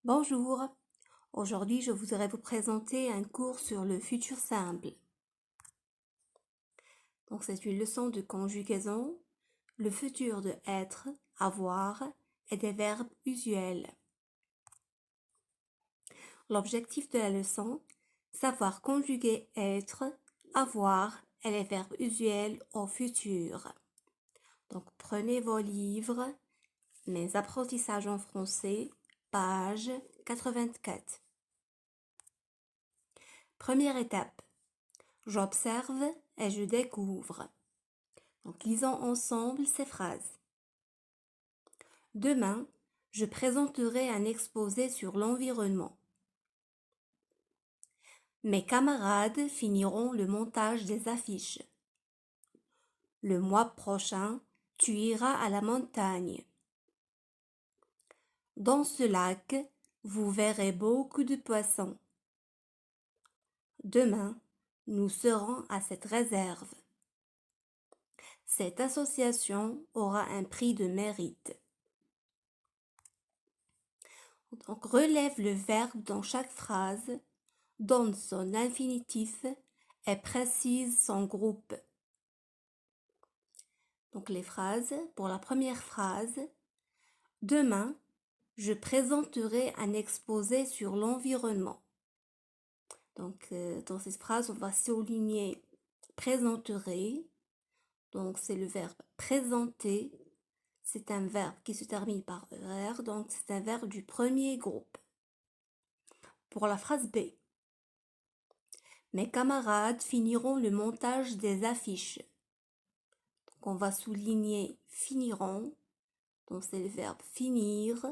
Bonjour, aujourd'hui je voudrais vous présenter un cours sur le futur simple. Donc c'est une leçon de conjugaison. Le futur de être, avoir est des verbes usuels. L'objectif de la leçon, savoir conjuguer être, avoir et les verbes usuels au futur. Donc prenez vos livres, Mes apprentissages en français, page 84. Première étape. J'observe et je découvre. Donc, lisons ensemble ces phrases. Demain, je présenterai un exposé sur l'environnement. Mes camarades finiront le montage des affiches. Le mois prochain, tu iras à la montagne. Dans ce lac, vous verrez beaucoup de poissons. Demain, nous serons à cette réserve. Cette association aura un prix de mérite. Donc, relève le verbe dans chaque phrase, donne son infinitif et précise son groupe. Donc, les phrases. Pour la première phrase, demain, je présenterai un exposé sur l'environnement. Donc, dans cette phrase, on va souligner présenterai. Donc, c'est le verbe présenter. C'est un verbe qui se termine par ER, donc c'est un verbe du premier groupe. Pour la phrase B, mes camarades finiront le montage des affiches. Donc on va souligner finiront, donc c'est le verbe finir,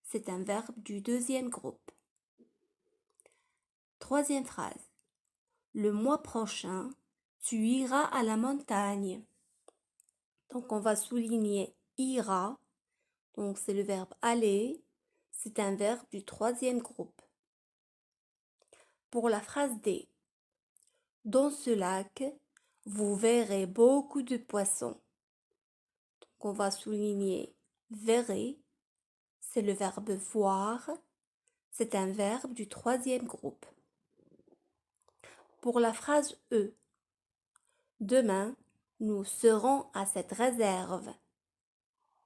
c'est un verbe du deuxième groupe. Troisième phrase, le mois prochain, tu iras à la montagne. Donc on va souligner ira, donc c'est le verbe aller, c'est un verbe du troisième groupe. Pour la phrase D, dans ce lac, vous verrez beaucoup de poissons. Donc on va souligner verrez, c'est le verbe voir, c'est un verbe du troisième groupe. Pour la phrase E, demain, nous serons à cette réserve.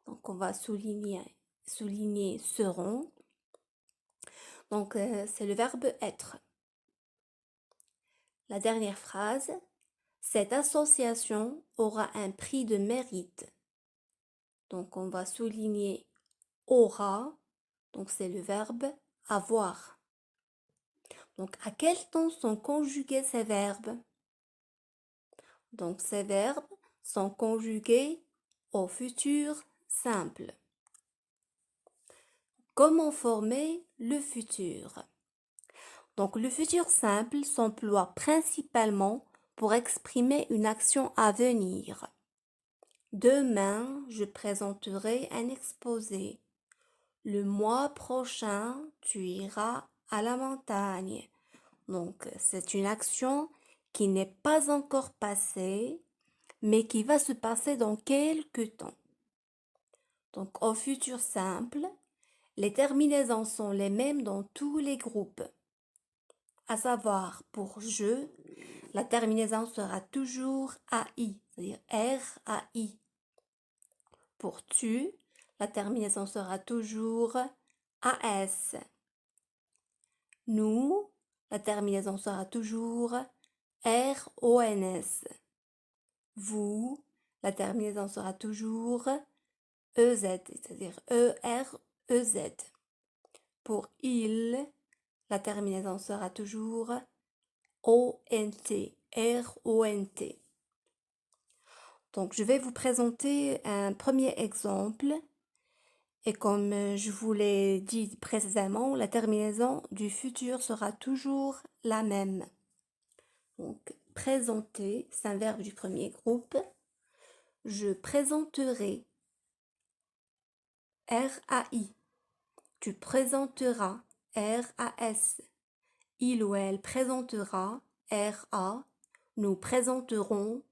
Donc on va souligner seront. Donc c'est le verbe être. La dernière phrase, cette association aura un prix de mérite. Donc on va souligner aura, donc c'est le verbe avoir. Donc à quel temps sont conjugués ces verbes? Donc ces verbes sont conjugués au futur simple. Comment former le futur? Donc le futur simple s'emploie principalement pour exprimer une action à venir. Demain, je présenterai un exposé. Le mois prochain, tu iras à la montagne. Donc c'est une action qui n'est pas encore passée, mais qui va se passer dans quelques temps. Donc au futur simple, les terminaisons sont les mêmes dans tous les groupes. À savoir, pour je, la terminaison sera toujours AI, c'est-à-dire RAI. Pour tu, la terminaison sera toujours AS. Nous, la terminaison sera toujours RONS. Vous, la terminaison sera toujours EZ, c'est-à-dire EREZ. Pour il, la terminaison sera toujours ONT, RONT. Donc, je vais vous présenter un premier exemple. Et comme je vous l'ai dit précédemment, la terminaison du futur sera toujours la même. Donc, présenter, c'est un verbe du premier groupe. Je présenterai. RAI. Tu présenteras. RAS. Il ou elle présentera. RA. Nous présenterons.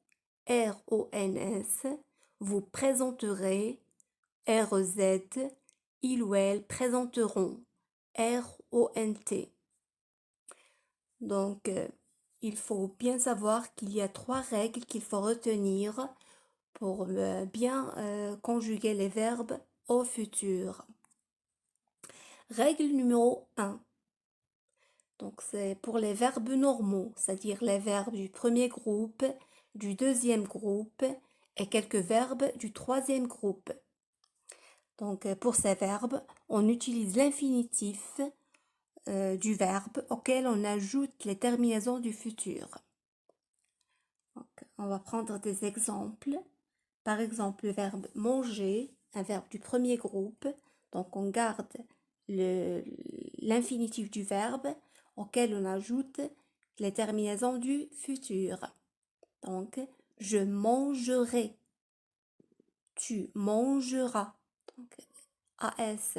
RONS. Vous présenterez. RZ. Il ou elle présenteront. R-O-N-T. Donc, il faut bien savoir qu'il y a 3 règles qu'il faut retenir pour bien conjuguer les verbes au futur. Règle numéro 1. Donc, c'est pour les verbes normaux, c'est-à-dire les verbes du premier groupe, du deuxième groupe et quelques verbes du troisième groupe. Donc, pour ces verbes, on utilise l'infinitif du verbe auquel on ajoute les terminaisons du futur. Donc, on va prendre des exemples. Par exemple, le verbe manger, un verbe du premier groupe. Donc, on garde l'infinitif du verbe auquel on ajoute les terminaisons du futur. Donc, je mangerai. Tu mangeras. Donc, AS.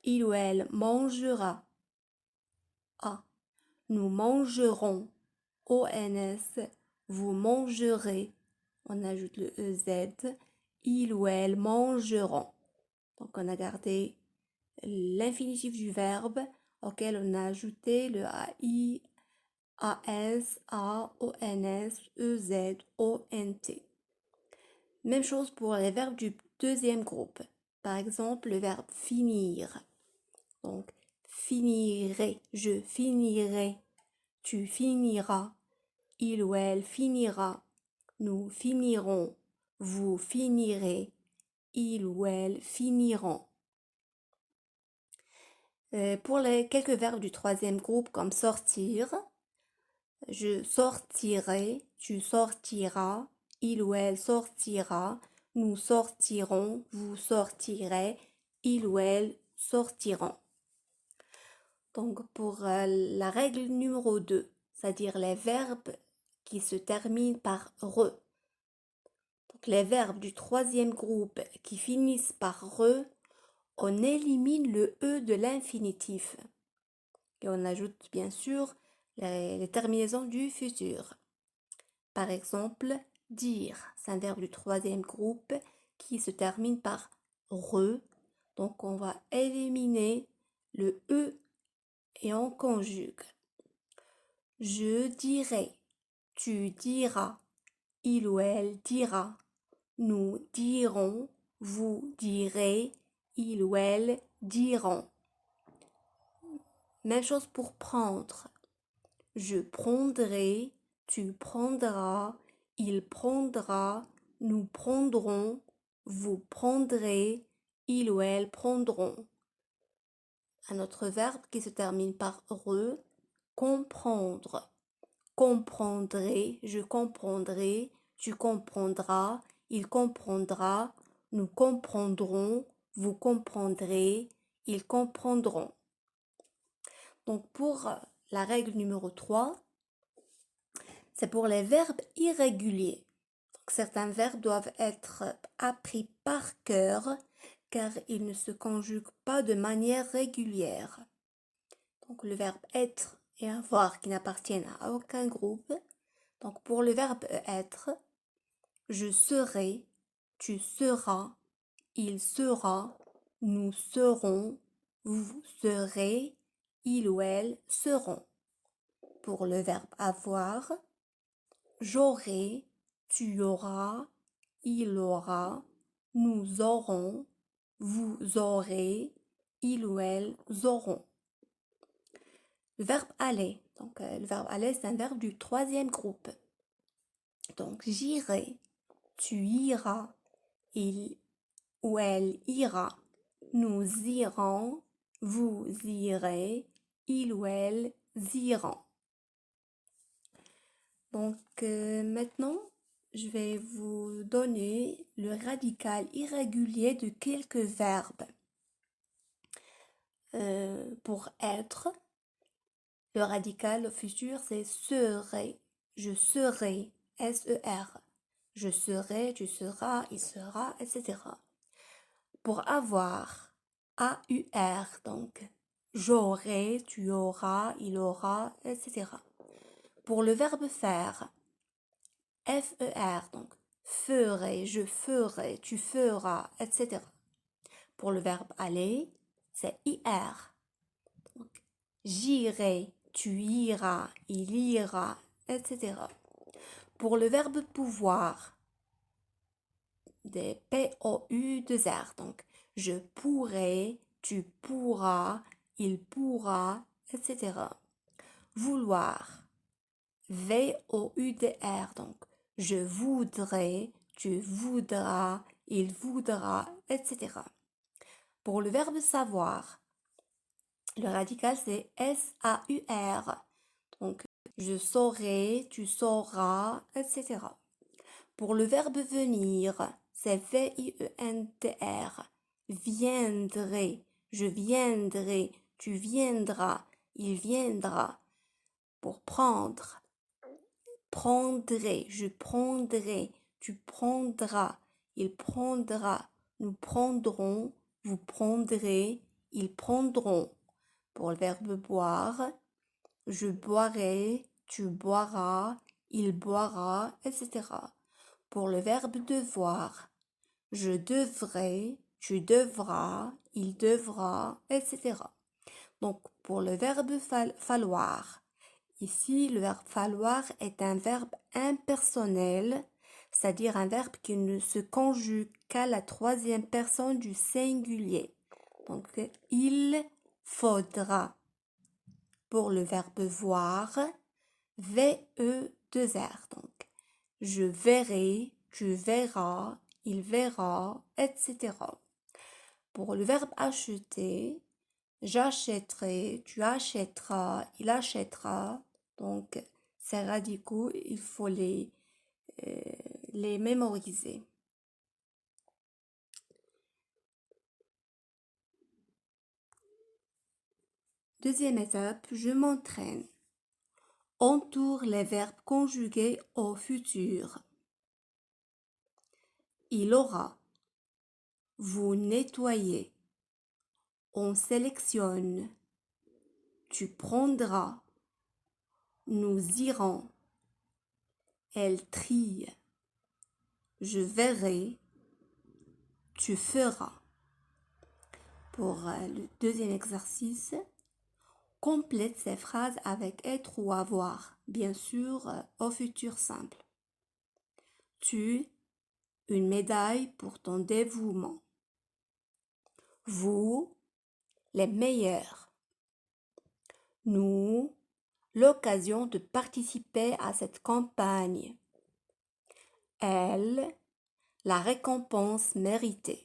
Il ou elle mangera. A. Nous mangerons. ONS. Vous mangerez. On ajoute le EZ. Il ou elle mangeront. Donc, on a gardé l'infinitif du verbe auquel on a ajouté le AI, AS, A, ONS, EZ, ONT. Même chose pour les verbes du deuxième groupe. Par exemple, le verbe finir. Donc, finirai, je finirai, tu finiras, il ou elle finira, nous finirons, vous finirez, il ou elle finiront. Pour les quelques verbes du troisième groupe comme sortir, je sortirai, tu sortiras, il ou elle sortira, nous sortirons, vous sortirez, il ou elle sortiront. Donc pour la règle numéro 2, c'est-à-dire les verbes qui se terminent par re. Donc les verbes du troisième groupe qui finissent par re, on élimine le E de l'infinitif. Et on ajoute bien sûr les terminaisons du futur. Par exemple, dire, c'est un verbe du troisième groupe qui se termine par re. Donc on va éliminer le E et on conjugue. Je dirai, tu diras, il ou elle dira, nous dirons, vous direz, il ou elle diront. Même chose pour prendre. Je prendrai, tu prendras, il prendra, nous prendrons, vous prendrez, il ou elle prendront. Un autre verbe qui se termine par re, comprendre. Comprendrai, je comprendrai, tu comprendras, il comprendra, nous comprendrons, vous comprendrez, ils comprendront. Donc pour la règle numéro 3, c'est pour les verbes irréguliers. Donc, certains verbes doivent être appris par cœur car ils ne se conjuguent pas de manière régulière. Donc le verbe être et avoir qui n'appartiennent à aucun groupe. Donc pour le verbe être, je serai, tu seras, il sera, nous serons, vous serez, il ou elle seront. Pour le verbe avoir, j'aurai, tu auras, il aura, nous aurons, vous aurez, il ou elle auront. Le verbe aller. Donc, le verbe aller, c'est un verbe du troisième groupe. Donc, j'irai, tu iras, il ou elle ira, nous irons, vous irez, il ou elle iront. Donc, maintenant, je vais vous donner le radical irrégulier de quelques verbes. Pour être, le radical au futur, c'est serai, je serai, S-E-R. Je serai, tu seras, il sera, etc. Pour avoir, A-U-R, donc j'aurai, tu auras, il aura, etc. Pour le verbe faire, F-E-R, donc ferai, je ferai, tu feras, etc. Pour le verbe aller, c'est I-R. j'irai, tu iras, il ira, etc. Pour le verbe pouvoir, des P-O-U-2-R, donc je pourrai, tu pourras, il pourra, etc. Vouloir, V-O-U-D-R, donc je voudrais, tu voudras, il voudra, etc. Pour le verbe savoir, le radical c'est S-A-U-R, donc je saurai, tu sauras, etc. Pour le verbe venir, c'est V-I-E-N-T-R, viendrai, je viendrai, tu viendras, il viendra. Pour prendre, prendrai, je prendrai, tu prendras, il prendra, nous prendrons, vous prendrez, ils prendront. Pour le verbe boire, je boirai, tu boiras, il boira, etc. Pour le verbe devoir, je devrai, tu devras, il devra, etc. Donc, pour le verbe falloir, ici, le verbe falloir est un verbe impersonnel, c'est-à-dire un verbe qui ne se conjugue qu'à la troisième personne du singulier. Donc, il faudra. Pour le verbe voir, V-E-2-R. Donc, je verrai, tu verras, il verra, etc. Pour le verbe acheter, j'achèterai, tu achèteras, il achètera. Donc, ces radicaux, il faut les mémoriser. Deuxième étape, je m'entraîne. Entoure les verbes conjugués au futur. Il aura. Vous nettoyez. On sélectionne. Tu prendras. Nous irons. Elle trie. Je verrai. Tu feras. Pour le deuxième exercice, complète ces phrases avec être ou avoir, bien sûr au futur simple. Tu, une médaille pour ton dévouement. Vous, les meilleurs. Nous, l'occasion de participer à cette campagne. Elle, la récompense méritée.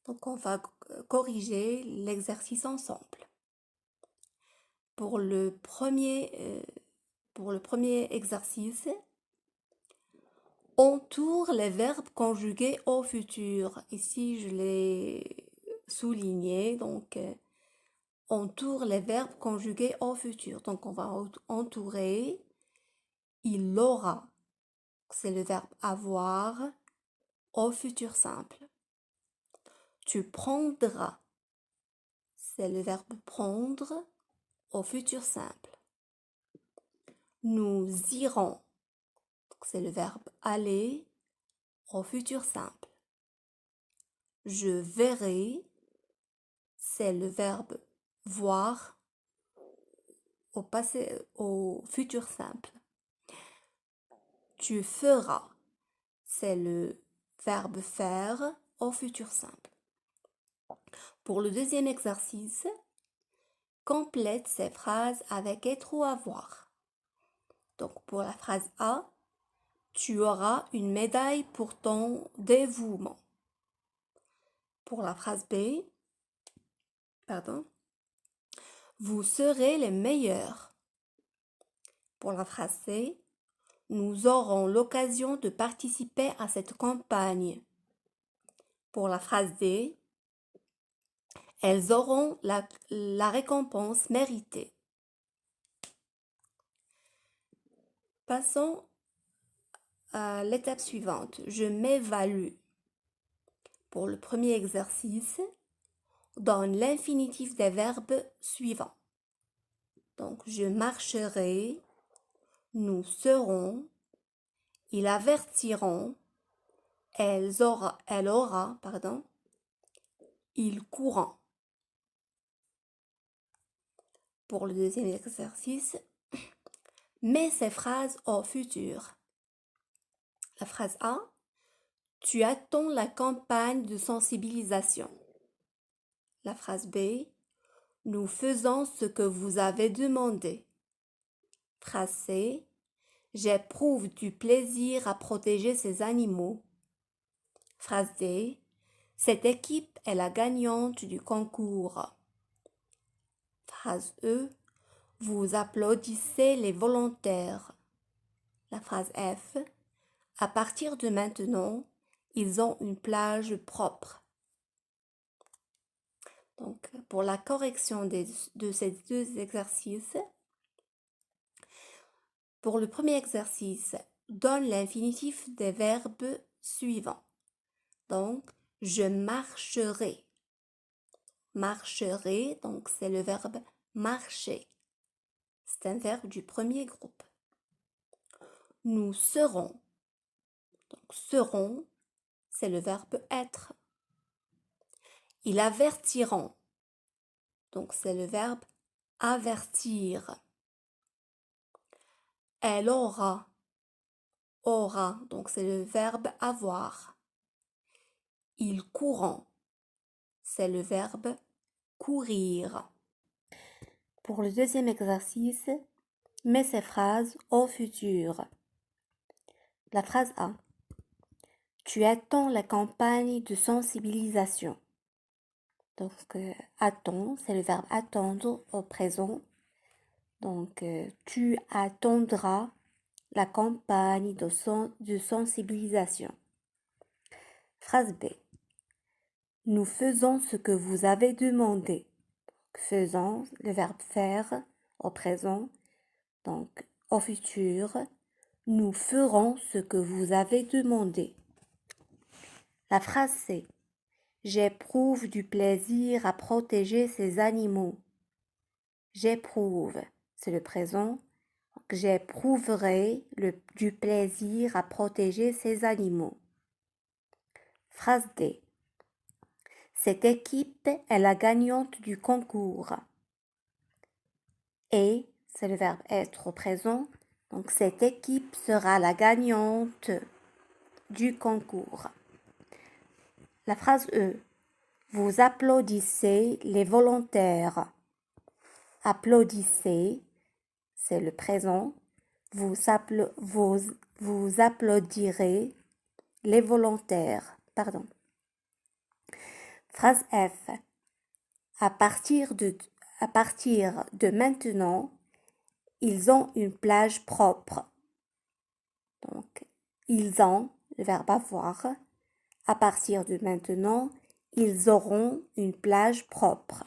Donc on va corriger l'exercice ensemble. Pour le premier exercice, entoure les verbes conjugués au futur. Ici, je l'ai souligné. Donc, entoure les verbes conjugués au futur. Donc, on va entourer. Il aura. C'est le verbe avoir au futur simple. Tu prendras. C'est le verbe prendre au futur simple. Nous irons. C'est le verbe aller au futur simple. Je verrai. C'est le verbe voir au futur simple. Tu feras. C'est le verbe faire au futur simple. Pour le deuxième exercice, complète ces phrases avec être ou avoir. Donc pour la phrase A, tu auras une médaille pour ton dévouement. Pour la phrase B, vous serez les meilleurs. Pour la phrase C, nous aurons l'occasion de participer à cette campagne. Pour la phrase D, elles auront la récompense méritée. Passons à l'étape suivante. Je m'évalue. Pour le premier exercice, donne l'infinitif des verbes suivants. Donc, je marcherai, nous serons, ils avertiront, elle aura, ils courront. Pour le deuxième exercice, mets ces phrases au futur. La phrase A, tu attends la campagne de sensibilisation. La phrase B, nous faisons ce que vous avez demandé. Phrase C, j'éprouve du plaisir à protéger ces animaux. Phrase D, cette équipe est la gagnante du concours. Phrase E, vous applaudissez les volontaires. La phrase F, à partir de maintenant, ils ont une plage propre. Donc, pour la correction de ces deux exercices, pour le premier exercice, donne l'infinitif des verbes suivants. Donc, je marcherai. Marcherai, donc c'est le verbe marcher. C'est un verbe du premier groupe. Nous serons. Donc, seront, c'est le verbe être. Ils avertiront. Donc, c'est le verbe avertir. Elle aura. Aura, donc c'est le verbe avoir. Ils courront. C'est le verbe courir. Pour le deuxième exercice, mets ces phrases au futur. La phrase A. Tu attends la campagne de sensibilisation. Donc, attends, c'est le verbe attendre au présent. Donc, tu attendras la campagne de sensibilisation. Phrase B. Nous faisons ce que vous avez demandé. Faisons, le verbe faire au présent. Donc, au futur, nous ferons ce que vous avez demandé. La phrase C. J'éprouve du plaisir à protéger ces animaux. J'éprouve, c'est le présent. J'éprouverai du plaisir à protéger ces animaux. Phrase D. Cette équipe est la gagnante du concours. Et, c'est le verbe être au présent. Donc, cette équipe sera la gagnante du concours. La phrase E. Vous applaudissez les volontaires. Applaudissez, c'est le présent. Vous applaudirez les volontaires. Phrase F. À partir de maintenant, ils ont une plage propre. Donc, ils ont, le verbe avoir. À partir de maintenant, ils auront une plage propre.